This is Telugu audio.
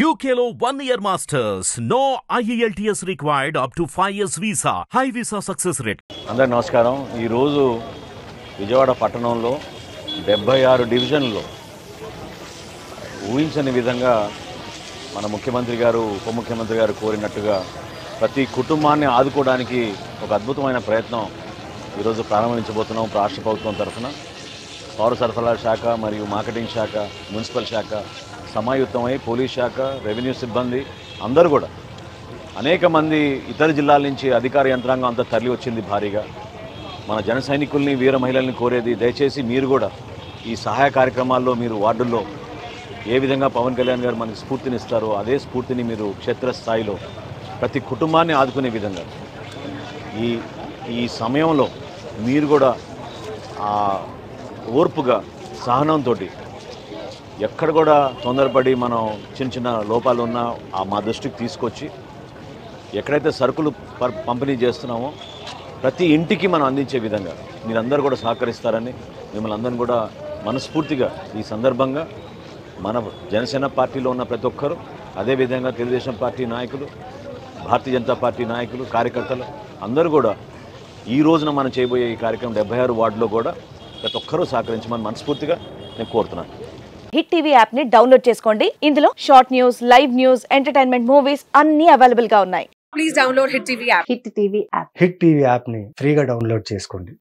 UKలో 1 year masters. No IELTS required up to 5 years visa. High visa success rate. అందరికీ నమస్కారం. ఈరోజు విజయవాడ పట్టణంలో 76 డివిజన్లో ఊహించని విధంగా మన ముఖ్యమంత్రి గారు ఉప ముఖ్యమంత్రి గారు కోరినట్టుగా ప్రతి కుటుంబాన్ని ఆదుకోవడానికి ఒక అద్భుతమైన ప్రయత్నం ఈరోజు ప్రారంభించబోతున్నాం. రాష్ట్ర ప్రభుత్వం తరఫున పౌర సరఫరాల శాఖ మరియు మార్కెటింగ్ శాఖ, మున్సిపల్ శాఖ సమాయుత్తమై పోలీస్ శాఖ, రెవెన్యూ సిబ్బంది అందరూ కూడా అనేక మంది ఇతర జిల్లాల నుంచి అధికార యంత్రాంగం అంతా తరలి వచ్చింది భారీగా. మన జన సైనికుల్ని, వీర మహిళల్ని కోరేది దయచేసి మీరు కూడా ఈ సహాయ కార్యక్రమాల్లో మీరు వార్డుల్లో ఏ విధంగా పవన్ కళ్యాణ్ గారు మనకి స్ఫూర్తినిస్తారో అదే స్ఫూర్తిని మీరు క్షేత్రస్థాయిలో ప్రతి కుటుంబాన్ని ఆదుకునే విధంగా ఈ సమయంలో మీరు కూడా ఓర్పుగా సహనంతో ఎక్కడ కూడా తొందరపడి మనం చిన్న చిన్న లోపాలు ఉన్నా మా దృష్టికి తీసుకొచ్చి ఎక్కడైతే సరుకులు పంపిణీ చేస్తున్నామో ప్రతి ఇంటికి మనం అందించే విధంగా మీరందరూ కూడా సహకరిస్తారని మిమ్మల్ని అందరిని కూడా మనస్ఫూర్తిగా ఈ సందర్భంగా మన జనసేన పార్టీలో ఉన్న ప్రతి ఒక్కరు, అదేవిధంగా తెలుగుదేశం పార్టీ నాయకులు, భారతీయ జనతా పార్టీ నాయకులు, కార్యకర్తలు అందరూ కూడా ఈ రోజున మనం చేయబోయే ఈ కార్యక్రమం 76 వార్డులో కూడా ప్రతి ఒక్కరూ సహకరించమని మనస్ఫూర్తిగా నేను కోరుతున్నాను. హిట్ టీవీ యాప్ ని డౌన్లోడ్ చేసుకోండి. ఇందులో short news, live news, entertainment movies అన్ని అవైలబుల్ గా ఉన్నాయి. Please download hit TV app. Hit TV app. Hit TV app ని ఫ్రీగా డౌన్లోడ్ చేసుకోండి.